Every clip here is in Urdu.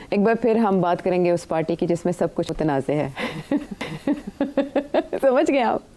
ایک بار پھر ہم بات کریں گے اس پارٹی کی جس میں سب کچھ متنازع ہے. سمجھ گئے آپ؟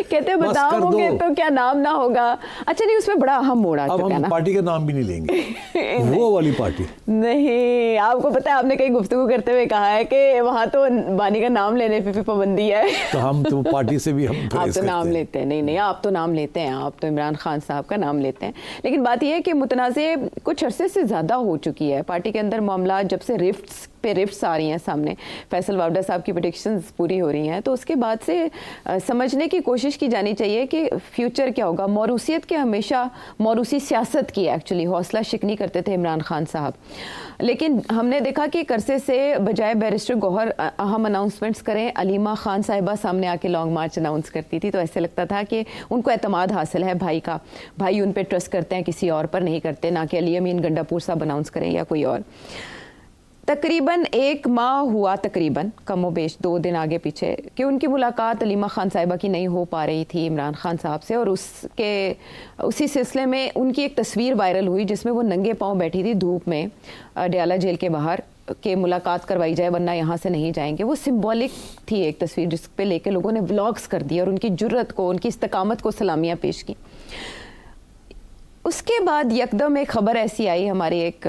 کہتے ہیں بدنام ہوں گے تو کیا نام نہ ہوگا. اچھا نہیں, اس میں بڑا اہم موڑ آ چکا ہے نا. اب ہم پارٹی کا نام بھی نہیں لیں گے, وہ والی پارٹی نہیں. آپ کو پتا ہے, آپ نے کہیں گفتگو کرتے ہوئے کہا ہے کہ وہاں تو بانی کا نام لینے پہ پابندی ہے. تو ہم تو پارٹی سے بھی ہم آپ تو نام لیتے ہیں. نہیں, آپ تو نام لیتے ہیں, آپ تو عمران خان صاحب کا نام لیتے ہیں. لیکن بات یہ ہے کہ متنازع کچھ عرصے سے زیادہ ہو چکی ہے پارٹی کے اندر معاملات. جب سے رفٹس آ رہی ہیں سامنے, فیصل واوڈہ صاحب کی پریڈکشنز پوری ہو رہی ہیں, تو اس کے بعد سے سمجھنے کی کوشش کی جانی چاہیے کہ فیوچر کیا ہوگا. موروثیت کے ہمیشہ موروثی سیاست کی ایکچولی حوصلہ شکنی کرتے تھے عمران خان صاحب. لیکن ہم نے دیکھا کہ عرصے سے بجائے بیرسٹر گوہر اہم اناؤنسمنٹس کریں, علیمہ خان صاحبہ سامنے آ کے لانگ مارچ اناؤنس کرتی تھی, تو ایسے لگتا تھا کہ ان کو اعتماد حاصل ہے بھائی کا, بھائی ان پہ ٹرسٹ کرتے ہیں, کسی اور پر نہیں کرتے. نہ کہ علی امین گنڈاپور صاحب اناؤنس کریں یا کوئی اور. تقریباً 1 ماہ ہوا, تقریباً کم و بیش 2 دن آگے پیچھے, کہ ان کی ملاقات علیمہ خان صاحبہ کی نہیں ہو پا رہی تھی عمران خان صاحب سے. اور اسی سلسلے میں ان کی ایک تصویر وائرل ہوئی جس میں وہ ننگے پاؤں بیٹھی تھی دھوپ میں ڈیالہ جیل کے باہر, کہ ملاقات کروائی جائے ورنہ یہاں سے نہیں جائیں گے. وہ سمبولک تھی ایک تصویر جس پہ لے کے لوگوں نے ولاگز کر دی اور ان کی جرت کو, ان کی استقامت کو سلامیاں پیش کی. اس کے بعد یکدم ایک خبر ایسی آئی, ہماری ایک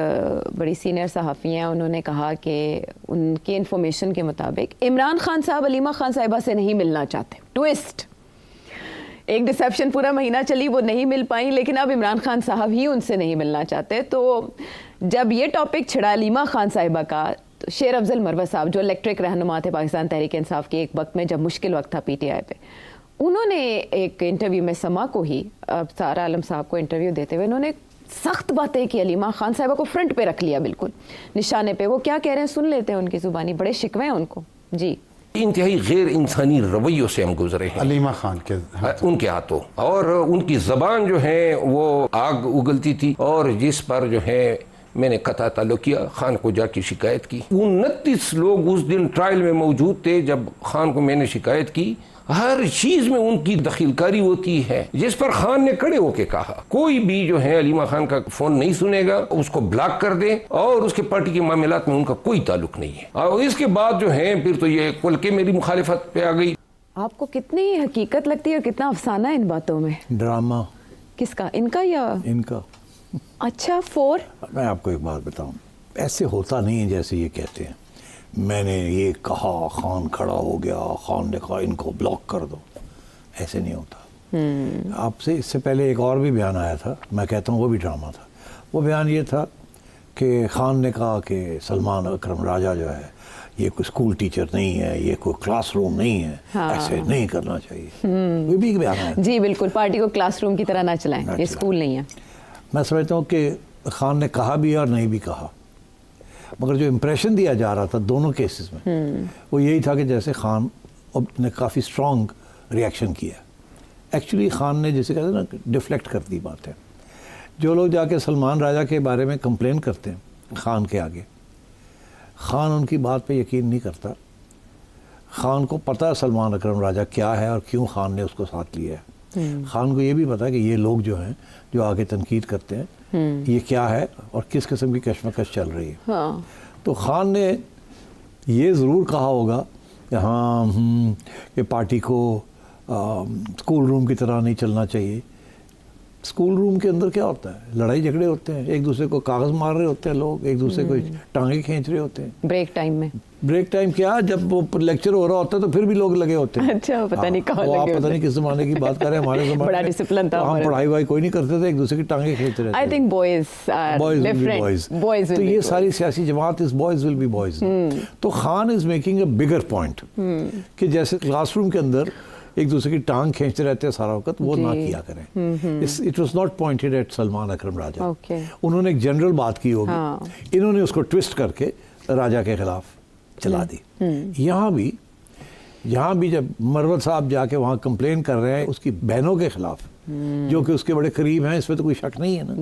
بڑی سینئر صحافی ہیں, انہوں نے کہا کہ ان کی انفارمیشن کے مطابق عمران خان صاحب علیمہ خان صاحبہ سے نہیں ملنا چاہتے. ٹویسٹ, ایک ڈسیپشن پورا مہینہ چلی, وہ نہیں مل پائیں, لیکن اب عمران خان صاحب ہی ان سے نہیں ملنا چاہتے. تو جب یہ ٹاپک چھڑا علیمہ خان صاحبہ کا, تو شیر افضل مروت صاحب جو الیکٹرک رہنما تھے پاکستان تحریک انصاف کے ایک وقت میں جب مشکل وقت تھا پی ٹی آئی پہ, انہوں نے ایک انٹرویو میں سما کو ہی, سارا عالم صاحب کو انٹرویو دیتے ہوئے انہوں نے سخت باتیں کی علیمہ خان صاحبہ کو فرنٹ پہ رکھ لیا, بالکل نشانے پہ. وہ کیا کہہ رہے ہیں سن لیتے ہیں ان کی زبانی, بڑے شکوے ہیں ان کو. جی, انتہائی غیر انسانی رویوں سے ہم گزرے ہیں علیمہ خان کے ان کے ہاتھوں, اور ان کی زبان جو ہے وہ آگ اگلتی تھی, اور جس پر جو ہے میں نے قطع تعلق کیا, خان کو جا کے شکایت کی. 29 لوگ اس دن ٹرائل میں موجود تھے جب خان کو میں نے شکایت کی. ہر چیز میں ان کی دخل کاری ہوتی ہے, جس پر خان نے کھڑے ہو کے کہا کوئی بھی جو ہے علیمہ خان کا فون نہیں سنے گا, اس کو بلاک کر دیں, اور اس کے پارٹی کے معاملات میں ان کا کوئی تعلق نہیں ہے. اور اس کے بعد جو ہے پھر تو یہ کل کے میری مخالفت پہ آ گئی. آپ کو کتنی حقیقت لگتی ہے اور کتنا افسانہ ان باتوں میں؟ ڈرامہ. کس کا, ان کا یا ان کا؟ اچھا, میں آپ کو ایک بات بتاؤں, ایسے ہوتا نہیں ہے جیسے یہ کہتے ہیں. میں نے یہ کہا, خان کھڑا ہو گیا, خان نے کہا ان کو بلاک کر دو. ایسے نہیں ہوتا. آپ سے اس سے پہلے ایک اور بھی بیان آیا تھا, میں کہتا ہوں وہ بھی ڈرامہ تھا. وہ بیان یہ تھا کہ خان نے کہا کہ سلمان اکرم راجہ جو ہے یہ کوئی اسکول ٹیچر نہیں ہے, یہ کوئی کلاس روم نہیں ہے, ایسے نہیں کرنا چاہیے. وہ بھی ایک بیان آیا. جی بالکل, پارٹی کو کلاس روم کی طرح نہ چلائیں, یہ اسکول نہیں ہے. میں سمجھتا ہوں کہ خان نے کہا بھی اور نہیں بھی کہا, مگر جو امپریشن دیا جا رہا تھا دونوں کیسز میں وہ یہی تھا کہ جیسے خان نے کافی اسٹرانگ ریئیکشن کیا. ایکچولی خان نے جیسے کہتے ہیں نا ڈیفلیکٹ کر دی باتیں. جو لوگ جا کے سلمان راجہ کے بارے میں کمپلین کرتے ہیں خان کے آگے, خان ان کی بات پہ یقین نہیں کرتا. خان کو پتہ سلمان اکرم راجہ کیا ہے اور کیوں خان نے اس کو ساتھ لیا ہے. خان کو یہ بھی پتا کہ یہ لوگ جو ہیں جو آگے تنقید کرتے ہیں یہ کیا ہے اور کس قسم کی کشمکش چل رہی ہے. تو خان نے یہ ضرور کہا ہوگا کہ ہاں کہ پارٹی کو اسکول روم کی طرح نہیں چلنا چاہیے. اسکول روم کے اندر کیا ہوتا ہے, لڑائی جھگڑے ہوتے ہیں, ایک دوسرے کو کاغذ مار رہے ہوتے ہیں لوگ, ایک دوسرے کو ٹانگیں کھینچ رہے ہوتے ہیں. بریک ٹائم میں, بریک ٹائم کیا, جب وہ لیکچر ہو رہا ہوتا ہے تو پھر بھی لوگ لگے ہوتے ہیں. اچھا, پتہ نہیں کہاں لگے, آپ پتہ نہیں کس زمانے کی بات کر رہے ہیں. ہمارے زمانے بڑا ڈسپلن تھا, ہم پڑھائی وائی کوئی نہیں کرتے تھے, ایک دوسرے کی ٹانگیں کھینچتے رہتے. I think boys تو یہ ساری سیاسی جماعت اس boys will be boys. تو Khan is making a bigger point کہ جیسے کلاس روم کے اندر ایک دوسرے کی ٹانگ کھینچتے رہتے ہیں سارا وقت, وہ نہ کیا کریں. It was not pointed at Salman Akram Raja. انہوں نے ایک جنرل بات کی ہوگی, انہوں نے اس کو ٹوسٹ کر کے راجہ کے خلاف چلا دی. یہاں بھی جب مروت صاحب جا کے وہاں کمپلین کر رہے ہیں اس کی بہنوں کے خلاف جو کہ اس کے بڑے قریب ہیں, اس میں تو کوئی شک نہیں ہے نا.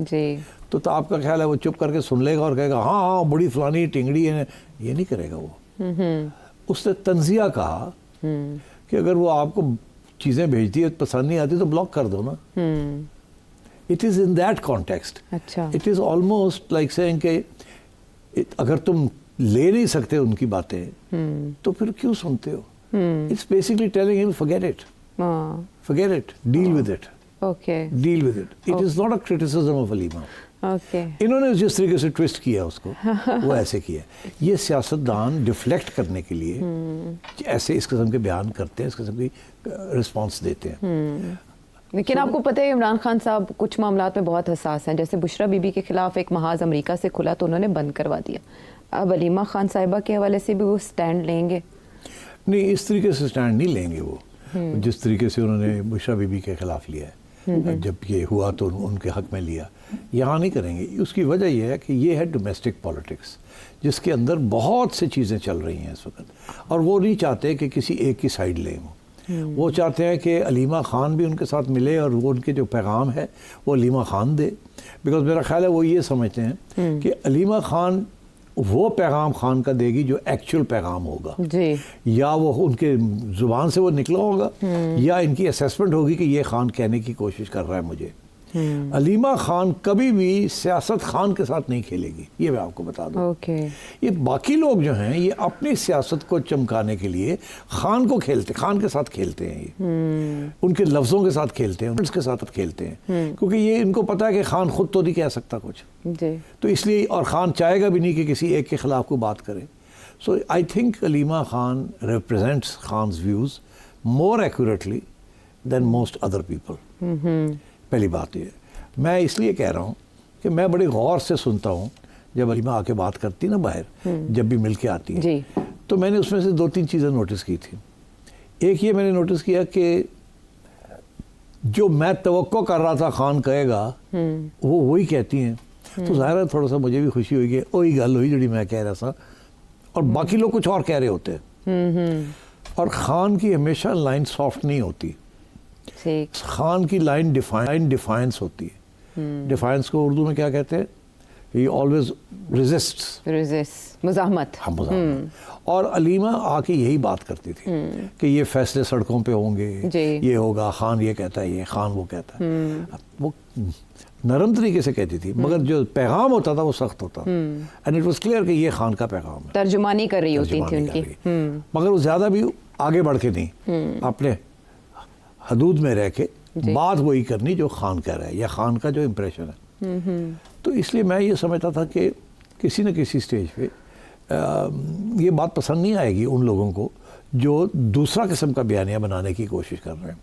تو آپ کا خیال ہے وہ چپ کر کے سن لے گا اور کہے گا ہاں ہاں بڑی فلانی ٹنگڑی ہے, یہ نہیں کرے گا وہ. اس نے تنزیہ کہا کہ اگر وہ آپ کو چیزیں بھیجتی ہے پسند نہیں آتی تو بلاک کر دو نا. It is in that context. It is almost like saying کہ اگر تم لے نہیں سکتے ان کی باتیں تو پھر کیوں سنتے ہو؟ اٹس بیسکلی ٹیلنگ ہم forget it, deal with it, okay deal with it. It is not a criticism of Halima. Okay انہوں نے جس طریقے سے ٹویسٹ کیا اس کو وہ ایسے کیا. یہ سیاستدان ڈیفلیکٹ کرنے کے لیے ایسے اس قسم کے بیان کرتے ہیں, اس قسم کی رسپانس دیتے ہیں. لیکن آپ کو پتہ ہے عمران خان صاحب کچھ معاملات میں بہت حساس ہیں, جیسے بشرا بی بی کے خلاف ایک محاذ امریکہ سے کھلا تو انہوں نے بند کروا دیا. اب حلیمہ خان صاحبہ کے حوالے سے بھی وہ سٹینڈ لیں گے؟ نہیں, اس طریقے سے سٹینڈ نہیں لیں گے وہ, جس طریقے سے انہوں نے بشرا بی بی کے خلاف لیا ہے. جب یہ ہوا تو ان کے حق میں لیا, یہاں نہیں کریں گے. اس کی وجہ یہ ہے کہ یہ ہے ڈومیسٹک پالیٹکس جس کے اندر بہت سی چیزیں چل رہی ہیں اس وقت, اور وہ نہیں چاہتے کہ کسی ایک کی سائڈ لیں. وہ چاہتے ہیں کہ حلیمہ خان بھی ان کے ساتھ ملے اور وہ ان کے جو پیغام ہے وہ حلیمہ خان دے. بیکاز میرا خیال ہے وہ یہ سمجھتے ہیں کہ حلیمہ خان وہ پیغام خان کا دے گی جو ایکچوئل پیغام ہوگا, جی, یا وہ ان کے زبان سے وہ نکلا ہوگا, یا ان کی اسیسمنٹ ہوگی کہ یہ خان کہنے کی کوشش کر رہا ہے مجھے. حلیمہ خان کبھی بھی سیاست خان کے ساتھ نہیں کھیلے گی, یہ میں آپ کو بتا دوں. اوکے, یہ باقی لوگ جو ہیں یہ اپنی سیاست کو چمکانے کے لیے خان کو کھیلتے, خان کے ساتھ کھیلتے ہیں, یہ ان کے لفظوں کے ساتھ کھیلتے ہیں, اس کے ساتھ کھیلتے ہیں, کیونکہ یہ ان کو پتہ ہے کہ خان خود تو نہیں کہہ سکتا کچھ, جی, تو اس لیے, اور خان چاہے گا بھی نہیں کہ کسی ایک کے خلاف کوئی بات کرے. So I think Halima Khan represents Khan's views more accurately than most other people. پہلی بات یہ, میں اس لیے کہہ رہا ہوں کہ میں بڑے غور سے سنتا ہوں جب حلیمہ آ کے بات کرتی نا باہر, جب بھی مل کے آتی ہے, جی, تو میں نے اس میں سے 2-3 چیزیں نوٹس کی تھی. ایک یہ میں نے نوٹس کیا کہ جو میں توقع کر رہا تھا خان کہے گا وہ وہی کہتی ہیں, تو ظاہر ہے تھوڑا سا مجھے بھی خوشی ہوئی کہ وہی گل ہوئی جڑی میں کہہ رہا تھا, اور باقی لوگ کچھ اور کہہ رہے ہوتے ہیں. اور خان کی ہمیشہ لائن سافٹ نہیں ہوتی, خان کی لائن ڈیفائنس ہوتی ہے. ڈیفائنس کو اردو میں کیا کہتے ہیں؟ ہی آلویز ریزسٹ, مزاحمت. ہم مزاحمت. اور حلیمہ آ کے یہی بات کرتی تھی کہ یہ فیصلے سڑکوں پہ ہوں گے, یہ ہوگا, خان یہ کہتا ہے, یہ خان وہ کہتا ہے. وہ نرم طریقے سے کہتی تھی, مگر جو پیغام ہوتا تھا وہ سخت ہوتا تھا, اینڈ اٹ واز کلیئر کہ یہ خان کا پیغام ہے. ترجمانی کر رہی ہوتی تھی ان کی, مگر وہ زیادہ بھی آگے بڑھ کے نہیں, اپنے حدود میں رہ کے بات وہی کرنی جو خان کہہ رہا ہے یا خان کا جو امپریشن ہے. تو اس لیے میں یہ سمجھتا تھا کہ کسی نہ کسی سٹیج پہ یہ بات پسند نہیں آئے گی ان لوگوں کو جو دوسرا قسم کا بیانیہ بنانے کی کوشش کر رہے ہیں.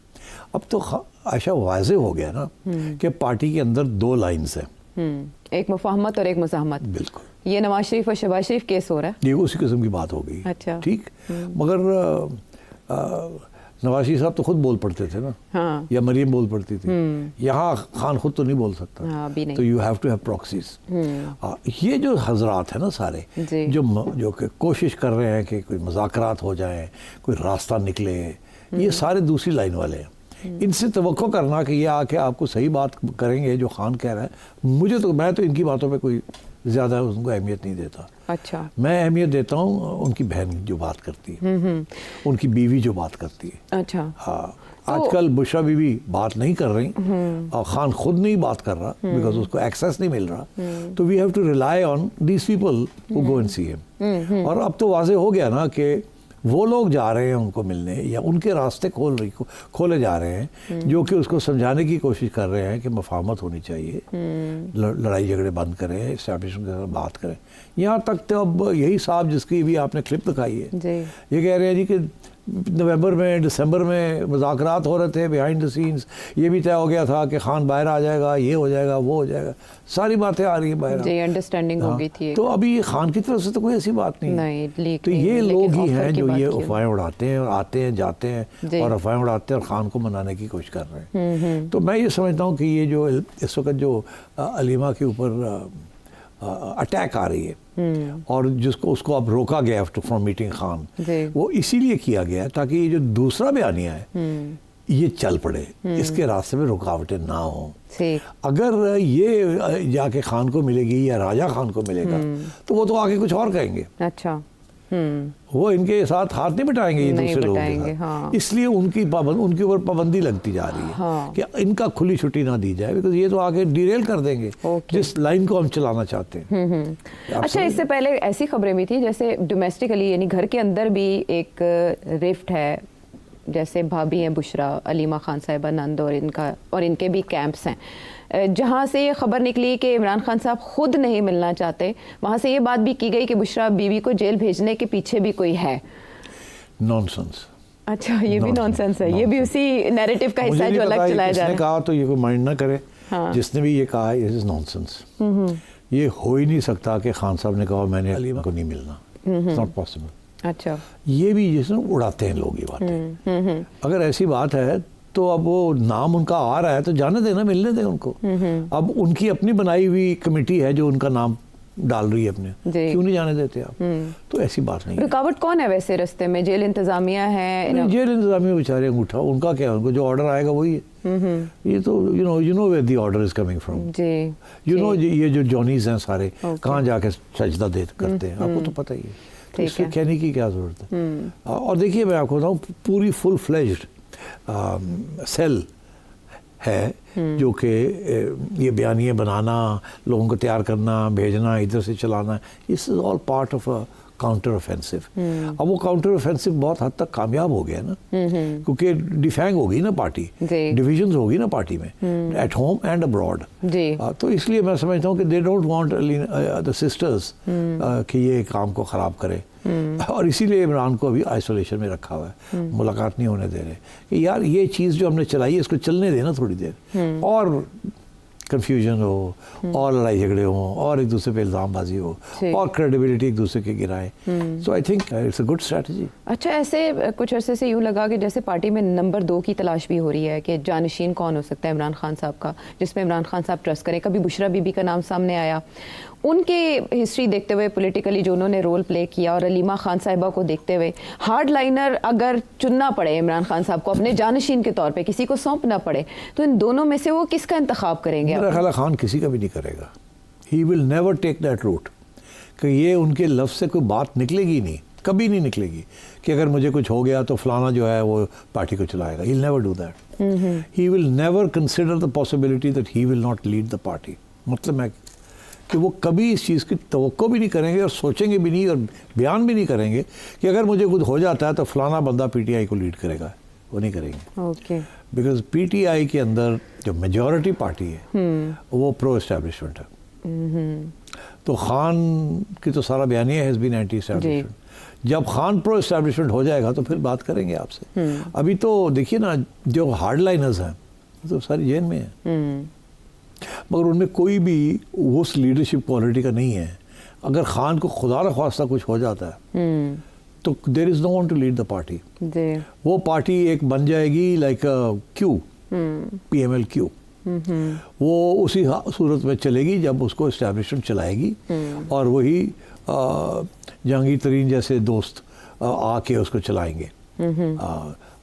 اب تو عائشہ واضح ہو گیا نا کہ پارٹی کے اندر 2 لائنز ہیں, ایک مفاہمت اور ایک مزاحمت. بالکل, یہ نواز شریف اور شہباز شریف کیس ہو رہا ہے, یہ اسی قسم کی بات ہو گئی. اچھا, ٹھیک, مگر نواز شریف صاحب تو خود بول پڑتے تھے نا, یا مریم بول پڑتی تھی. یہاں خان خود تو نہیں بول سکتا, تو you have to have proxies. یہ جو حضرات ہیں نا سارے, جو کہ کوشش کر رہے ہیں کہ کوئی مذاکرات ہو جائیں, کوئی راستہ نکلے, یہ سارے دوسری لائن والے ہیں. ان سے توقع کرنا کہ یہ آ کے آپ کو صحیح بات کریں گے جو خان کہہ رہا ہے, میں تو ان کی باتوں پہ کوئی زیادہ ان کو اہمیت نہیں دیتا. اچھا, میں اہمیت دیتا ہوں ان کی بہن جو بات کرتی ہے, ان کی بیوی جو بات کرتی ہے. اچھا, ہاں, آج کل بشرا بی بی بات نہیں کر رہی, اور خان خود نہیں بات کر رہا بیکاز اس کو ایکسیس نہیں مل رہا. تو we have to rely on these people who go and see him. اور اب تو واضح ہو گیا نا کہ وہ لوگ جا رہے ہیں ان کو ملنے, یا ان کے راستے کھولے جا رہے ہیں جو کہ اس کو سمجھانے کی کوشش کر رہے ہیں کہ مفاہمت ہونی چاہیے, لڑائی جھگڑے بند کریں, اسٹیبلشمنٹ کے ساتھ بات کریں. یہاں تک تو اب یہی صاحب جس کی بھی آپ نے کلپ دکھائی ہے, یہ کہہ رہے ہیں جی کہ نومبر میں دسمبر میں مذاکرات ہو رہے تھے بیہائنڈ دا سینس, یہ بھی طے ہو گیا تھا کہ خان باہر آ جائے گا, یہ ہو جائے گا, وہ ہو جائے گا, ساری باتیں آ رہی ہیں باہر. جی, انڈرسٹینڈنگ ہو گئی تھی. تو ابھی خان کی طرف سے تو کوئی ایسی بات نہیں. تو یہ لوگ ہی ہیں جو یہ افواہیں اڑاتے ہیں اور آتے ہیں جاتے ہیں اور افواہیں اڑاتے ہیں اور خان کو منانے کی کوشش کر رہے ہیں. تو میں یہ سمجھتا ہوں کہ یہ جو اس وقت جو حلیمہ کے اوپر اٹیک آ رہی ہے, اور اس کو اب روکا گیا فرام میٹنگ خان, وہ اسی لیے کیا گیا تاکہ یہ جو دوسرا بیانیہ ہے یہ چل پڑے, اس کے راستے میں رکاوٹیں نہ ہوں. اگر یہ جا کے خان کو ملے گی یا راجہ خان کو ملے گا تو وہ تو آگے کچھ اور کہیں گے. اچھا, وہ ان کے ساتھ ہاتھ نہیں بٹائیں گے یہ نہیں دوسرے لوگوں بٹائیں کے گے، ساتھ. ہاں. اس لیے ان کے اوپر پابندی لگتی جا رہی ہے کہ ان کا کھلی چھٹی نہ دی جائے، بیکاز یہ تو آگے ڈیریل کر دیں گے جس لائن کو ہم چلانا چاہتے ہیں. اچھا، اس سے پہلے ایسی خبریں بھی تھیں جیسے ڈومیسٹکلی یعنی گھر کے اندر بھی ایک رفٹ ہے، جیسے بھابھی ہیں بشرا علیمہ خان صاحبہ نند اور ان کے بھی کیمپس ہیں، جہاں سے یہ خبر نکلی کہ عمران خان صاحب خود نہیں ملنا چاہتے. وہاں سے یہ بات بھی کی گئی کہ بشرا بیوی کو جیل بھیجنے کے پیچھے بھی کوئی ہے. نان سنس. اچھا، یہ بھی نان سینس ہے، یہ بھی اسی نیریٹو کا حصہ ہے جو الگ چلایا جا رہا ہے. اس نے کہا تو یہ کوئی مائنڈ نہ کرے، جس نے بھی یہ کہا ہے از نان سنس. یہ ہو ہی نہیں سکتا کہ خان صاحب نے کہا میں نے علیمہ کو نہیں ملنا. It's not possible. اچھا، یہ بھی جس میں اڑاتے ہیں لوگ یہ باتیں. اگر ایسی بات ہے تو اب وہ نام ان کا آ رہا ہے تو جانے دینا، ملنے دیں ان کو. اب ان کی اپنی بنائی ہوئی کمیٹی ہے جو ان کا نام ڈال رہی ہے اپنے، کیوں نہیں جانے دیتے آپ؟ تو ایسی بات نہیں. رکاوٹ کون ہے ویسے رستے میں؟ جیل انتظامیہ ہے؟ جیل انتظامیہ بیچارے انگوٹھا، ان کا کیا، ان کو جو آرڈر آئے گا وہی ہے. یہ تو you know where the order is coming from. جی، یو نو یہ جو جونیز ہیں سارے کہاں جا کے سجدہ کرتے ہیں، آپ کو تو پتہ ہی ہے. تو اس سے کہنے کی کیا ضرورت ہے؟ اور دیکھیے میں آپ کو بتاؤں، پوری فل فلیجڈ سیل ہے جو کہ یہ بیانیے بنانا، لوگوں کو تیار کرنا، بھیجنا، ادھر سے چلانا، this is all part of counter offensive. اب وہ کاؤنٹر آفینسو بہت حد تک کامیاب ہو گیا نا، کیونکہ ڈیفینگ ہوگی نا پارٹی، ڈویژنز ہوگی نا پارٹی میں، ایٹ ہوم اینڈ ابراڈ. تو اس لیے میں سمجھتا ہوں کہ they don't want the sisters کہ یہ کام کو خراب کرے. اور اسی لیے عمران کو ابھی آئسولیشن میں رکھا ہوا ہے، ملاقات نہیں ہونے دے رہے کہ یار یہ چیز جو ہم نے چلائی ہے اس کو چلنے دینا تھوڑی دیر، اور کنفیوژن ہو اور لڑائی جھگڑے ہوں اور ایک دوسرے پہ الزام بازی ہو اور کریڈیبلٹی ایک دوسرے کے گرائے. So I think it's a good strategy. اچھا، ایسے کچھ عرصے سے یوں لگا کہ جیسے پارٹی میں نمبر 2 کی تلاش بھی ہو رہی ہے کہ جانشین کون ہو سکتا ہے عمران خان صاحب کا، جس میں عمران خان صاحب ٹرسٹ کریں. کبھی بشرا بی بی کا نام سامنے آیا، ان کے ہسٹری دیکھتے ہوئے پولیٹیکلی جو انہوں نے رول پلے کیا، اور علیمہ خان صاحبہ کو دیکھتے ہوئے ہارڈ لائنر اگر چننا پڑے عمران خان صاحب کو اپنے جانشین کے طور پہ، کسی کو سونپنا پڑے، تو ان دونوں میں سے وہ کس کا انتخاب کریں گے؟ میرا خیال ہے خان کسی کا بھی نہیں کرے گا. He will never take that route کہ یہ ان کے لفظ سے کوئی بات نکلے گی نہیں، کبھی نہیں نکلے گی کہ اگر مجھے کچھ ہو گیا تو فلانا جو ہے وہ پارٹی کو چلائے گا. He will never do that. He will never consider the possibility that he will not lead the party. مطلب ہے کہ وہ کبھی اس چیز کی توقع بھی نہیں کریں گے اور سوچیں گے بھی نہیں اور بیان بھی نہیں کریں گے کہ اگر مجھے کچھ ہو جاتا ہے تو فلانا بندہ پی ٹی آئی کو لیڈ کرے گا. وہ نہیں کریں گے. Okay. Because P T I کے اندر جو میجورٹی پارٹی ہے وہ پرو اسٹیبلشمنٹ ہے. تو خان کی تو سارا بیانیہ ہیز بین اینٹی اسٹیبلشمنٹ. جب خان پرو اسٹیبلشمنٹ ہو جائے گا تو پھر بات کریں گے آپ سے. ابھی تو دیکھیے نا جو ہارڈ لائنرز ہیں تو ساری جیل میں ہیں، مگر ان میں کوئی بھی اس لیڈرشپ کوالٹی کا نہیں ہے. اگر خان کو خدا نخواستہ کچھ ہو جاتا ہے تو there is no one to lead the party. وہ پارٹی ایک بن جائے گی like Q, P M L Q. وہ اسی صورت میں چلے گی جب اس کو اسٹیبلشمنٹ چلائے گی، اور وہی جہانگیر ترین جیسے دوست آ کے اس کو چلائیں گے.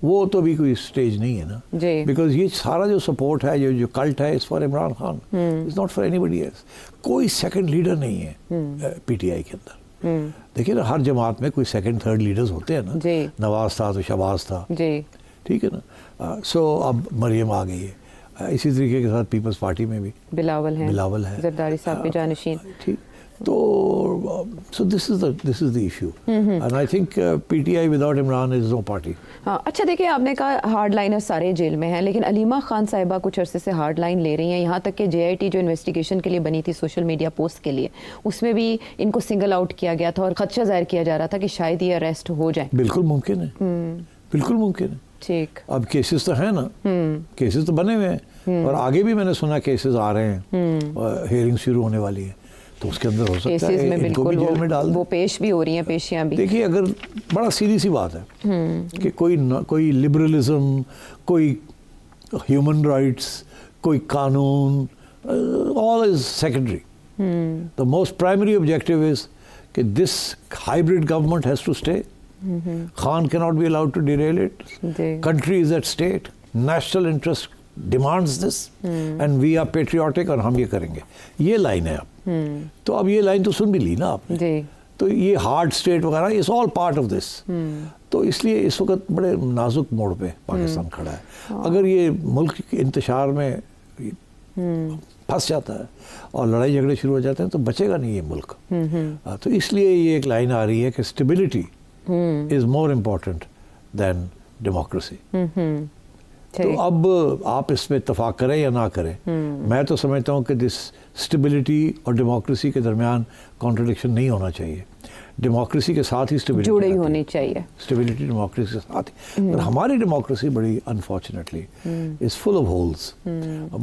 وہ تو بھی کوئی سٹیج نہیں ہے نا، بیکاز یہ سارا جو سپورٹ ہے، جو کلٹ ہے، is for Imran Khan, is not for anybody else. کوئی سیکنڈ لیڈر نہیں ہے پی ٹی آئی کے اندر. دیکھیے نا ہر جماعت میں کوئی سیکنڈ تھرڈ لیڈرز ہوتے ہیں نا. نواز تھا تو شہباز تھا، ٹھیک ہے نا. سو اب مریم آ گئی ہے. اسی طریقے کے ساتھ پیپلز پارٹی میں بھی بلاول ہے، زرداری صاحب کے جانشین. ٹھیک. تو so this is the issue. And I think PTI without Imran is no party. ہاں. اچھا دیکھیں، آپ نے کہا ہارڈ لائنر سارے جیل میں ہیں، لیکن علیمہ خان صاحبہ کچھ عرصے سے ہارڈ لائن لے رہی ہیں. یہاں تک کہ جے آئی ٹی جو انویسٹیگیشن کے لیے بنی تھی سوشل میڈیا پوسٹ کے لیے، اس میں بھی ان کو سنگل آؤٹ کیا گیا تھا اور خدشہ ظاہر کیا جا رہا تھا کہ شاید یہ اریسٹ ہو جائیں. بالکل ممکن ہے، بالکل ممکن ہے. ٹھیک. اب کیسز تو ہیں نا، کیسز تو بنے ہوئے ہیں، اور آگے بھی میں نے سنا کیسز آ رہے ہیں، ہیئرنگ شروع ہونے والی ہے. تو اس کے اندر ہو سکتا ہے ان کو بھی جیل میں ڈال دیں. وہ پیش بھی ہو رہی ہیں پیشیاں بھی. دیکھیے اگر بڑا سیدھی سی بات ہے کہ کوئی لبرلزم، کوئی ہیومن رائٹس، کوئی قانون، all is secondary. The most primary objective is کہ this hybrid government has to stay. Khan cannot be allowed to derail it. Country is at stake. National interest demands this. And we are patriotic اور ہم یہ کریں گے. یہ لائن ہے اب. تو اب یہ لائن تو سن بھی لی نا آپ نے. تو یہ ہارڈ اسٹیٹ وغیرہ از آل پارٹ آف دس. تو اس لیے اس وقت بڑے نازک موڑ پہ پاکستان کھڑا ہے. اگر یہ ملک کے انتشار میں پھنس جاتا ہے اور لڑائی جھگڑے شروع ہو جاتے ہیں تو بچے گا نہیں یہ ملک. تو اس لیے یہ ایک لائن آ رہی ہے کہ stability is more important than democracy. تو اب آپ اس میں اتفاق کریں یا نہ کریں, میں تو سمجھتا ہوں کہ دس اسٹیبلٹی اور ڈیموکریسی کے درمیان کانٹرڈکشن نہیں ہونا چاہیے. ڈیموکریسی کے ساتھ ہی اسٹیبلٹی جڑی ہونی چاہیے. اسٹیبلٹی ڈیموکریسی کے ساتھ ہی. اور ہماری ڈیموکریسی بڑی unfortunately is full of holes.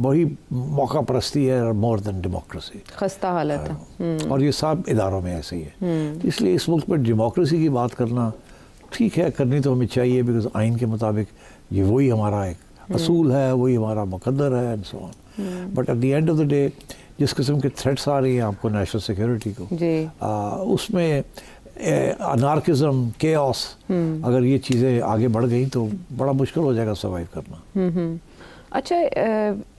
بڑی موقع پرستی ہے مور دین ڈیموکریسی. خستہ حالت ہے. اور یہ سب اداروں میں ایسے ہی ہے. اس لیے اس ملک میں ڈیموکریسی کی بات کرنا ٹھیک ہے, کرنی تو ہمیں چاہیے, بیکاز آئین کے مطابق یہ وہی ہمارا ایک اصول ہے, وہی ہمارا مقدر ہے and so on. But at the end of the day جس قسم کے تھریٹس آ رہی ہیں آپ کو نیشنل سیکیورٹی کو, اس میں انارکزم, کیوس, اگر یہ چیزیں آگے بڑھ گئیں تو بڑا مشکل ہو جائے گا سروائیو کرنا. اچھا,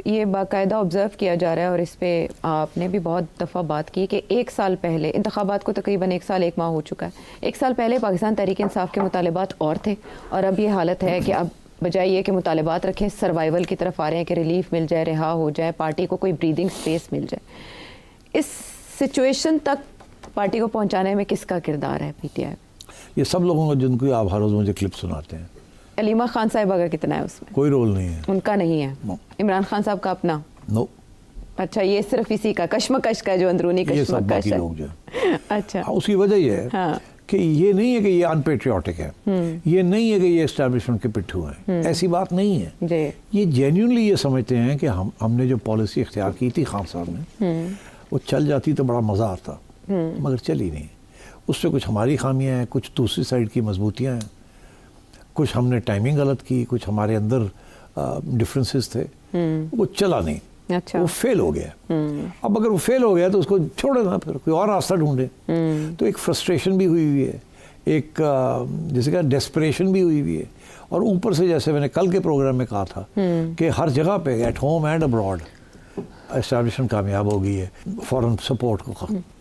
یہ باقاعدہ آبزرو کیا جا رہا ہے اور اس پہ آپ نے بھی بہت دفعہ بات کی کہ 1 سال پہلے انتخابات کو تقریباً 1 سال 1 ماہ ہو چکا ہے. 1 سال پہلے پاکستان تحریک انصاف کے مطالبات اور تھے, اور اب یہ حالت ہے کہ اب بجائے یہ کہ مطالبات رکھیں, سروائیول کی طرف آ رہے ہیں کہ ریلیف مل جائے, رہا ہو جائے, پارٹی کو کوئی بریدنگ سپیس مل جائے. اس سچویشن تک پارٹی کو پہنچانے میں کس کا کردار ہے پی ٹی آئی؟ یہ سب لوگوں کا جن کو آپ ہر روز مجھے کلپ سناتے ہیں. علیمہ خان صاحبہ کا کتنا ہے اس میں؟ کوئی رول نہیں ہے. ان کا نہیں ہے. عمران خان صاحب کا اپنا؟ نو. اچھا, یہ صرف اسی کا کشمکش کا جو اندرونی کشمکش ہے. اچھا, اس کی وجہ یہ ہے کہ یہ نہیں ہے کہ یہ ان پیٹریوٹک ہے, یہ نہیں ہے کہ یہ اسٹیبلشمنٹ کے پٹھو ہیں, ایسی بات نہیں ہے. یہ جینیونلی یہ سمجھتے ہیں کہ ہم نے جو پالیسی اختیار کی تھی خان صاحب نے, وہ چل جاتی تو بڑا مزہ آتا, مگر چلی نہیں. اس سے کچھ ہماری خامیاں ہیں, کچھ دوسری سائڈ کی مضبوطیاں ہیں, کچھ ہم نے ٹائمنگ غلط کی, کچھ ہمارے اندر ڈفرینسز تھے, وہ چلا نہیں. وہ فیل ہو گیا. اب اگر وہ فیل ہو گیا تو اس کو چھوڑے نا, پھر کوئی اور راستہ ڈھونڈے. تو ایک فرسٹریشن بھی ہوئی ہے, ایک جیسے کہ ڈیسپریشن بھی ہوئی ہے, اور اوپر سے جیسے میں نے کل کے پروگرام میں کہا تھا کہ ہر جگہ پہ at home and abroad establishment کامیاب ہو گئی ہے, فورن سپورٹ کو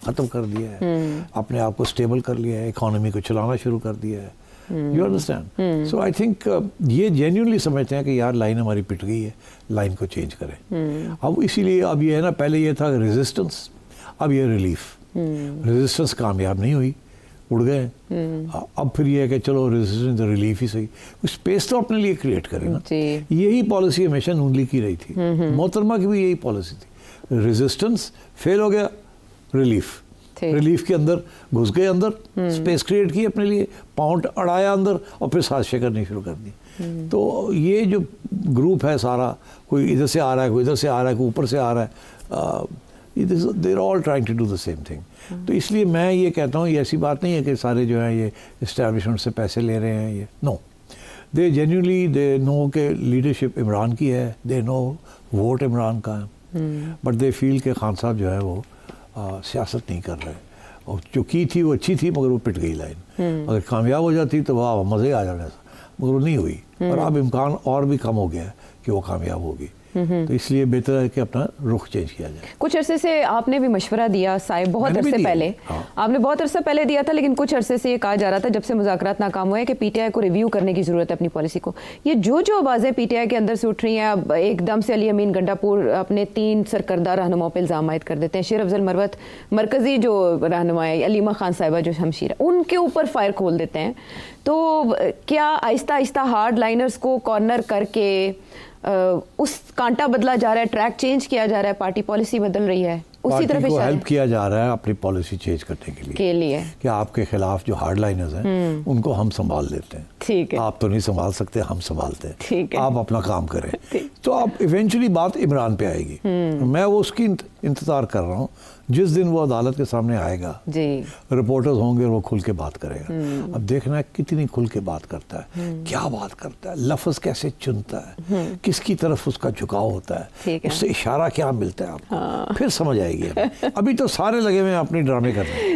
ختم کر دیا ہے, اپنے آپ کو اسٹیبل کر لیا ہے, اکانومی کو چلانا شروع کر دیا ہے. You understand? So I think یہ جینیونلی سمجھتے ہیں کہ یار لائن ہماری پٹ گئی ہے, لائن کو چینج کریں. اب اسی لیے اب یہ ہے نا, پہلے یہ تھا ریزسٹنس, اب یہ ریلیف. ریزسٹنس کامیاب نہیں ہوئی, اڑ گئے. اب پھر یہ ہے کہ چلو ریزسٹنس ریلیف ہی صحیح, کچھ اسپیس تو اپنے لیے کریٹ کریں نا. یہی پالیسی ہمیشہ نون لیگ کی رہی تھی, محترمہ کی بھی یہی پالیسی تھی. ریزسٹنس فیل ہو گیا, ریلیف کے اندر گھس گئے, اندر اسپیس کریٹ کی اپنے لیے, پاؤنڈ اڑایا اندر, اور پھر سازشیں کرنی شروع کر دی. تو یہ جو گروپ ہے سارا, کوئی ادھر سے آ رہا ہے, کوئی ادھر سے آ رہا ہے, کوئی اوپر سے آ رہا ہے, they are all trying to do the same thing. تو اس لیے میں یہ کہتا ہوں, یہ ایسی بات نہیں ہے کہ سارے جو ہیں یہ اسٹیبلشمنٹ سے پیسے لے رہے ہیں. یہ نو, دے جینیونلی دے نو کہ لیڈرشپ عمران کی ہے, دے نو ووٹ عمران کا ہے, بٹ دے فیل کہ خان صاحب جو ہے وہ سیاست نہیں کر رہے, اور جو کی تھی وہ اچھی تھی مگر وہ پٹ گئی لائن. اگر کامیاب ہو جاتی تو واہ مزے آ جانے, مگر وہ نہیں ہوئی, اور اب امکان اور بھی کم ہو گیا ہے کہ وہ کامیاب ہوگی. تو اس لیے بہتر ہے کہ اپنا رخ چینج کیا جائے. کچھ عرصے سے آپ نے بھی مشورہ دیا صاحب, بہت عرصے پہلے آپ نے بہت عرصہ پہلے دیا تھا, لیکن کچھ عرصے سے یہ کہا جا رہا تھا جب سے مذاکرات ناکام ہوئے کہ پی ٹی آئی کو ریویو کرنے کی ضرورت ہے اپنی پالیسی کو. یہ جو آوازیں پی ٹی آئی کے اندر سے اٹھ رہی ہیں, اب ایک دم سے علی امین گنڈا پور اپنے 3 سرکردہ رہنماؤں پہ الزام عائد کر دیتے ہیں. شیر افضل مروت مرکزی جو رہنما ہے, علیمہ خان صاحبہ جو ہمشیر ہے, ان کے اوپر فائر کھول دیتے ہیں. تو کیا آہستہ آہستہ ہارڈ لائنرز کو کارنر کر کے اس کانٹا بدلا جا رہا ہے, ٹریک چینج کیا جا رہا ہے, پارٹی پالیسی بدل رہی ہے, اسی طرف کو ہیلپ کیا جا رہا ہے اپنی پالیسی چینج کرنے کے لیے کہ آپ کے خلاف جو ہارڈ لائنرز ہیں ان کو ہم سنبھال لیتے ہیں. ٹھیک ہے, آپ تو نہیں سنبھال سکتے, ہم سنبھالتے ہیں, ٹھیک ہے, آپ اپنا کام کریں. تو اب ایونچولی بات عمران پہ آئے گی. میں وہ اس کی انتظار کر رہا ہوں جس دن وہ عدالت کے سامنے آئے گا, رپورٹرز ہوں گے اور وہ کھل کے بات کرے گا. اب دیکھنا ہے کتنی کھل کے بات کرتا ہے, کیا بات کرتا ہے, لفظ کیسے چنتا ہے, کس کی طرف اس کا جھکاؤ ہوتا ہے, اس سے اشارہ کیا ملتا ہے آپ کو, پھر سمجھ آئے گی. ابھی تو سارے لگے ہوئے ہیں اپنی ڈرامے کرنے.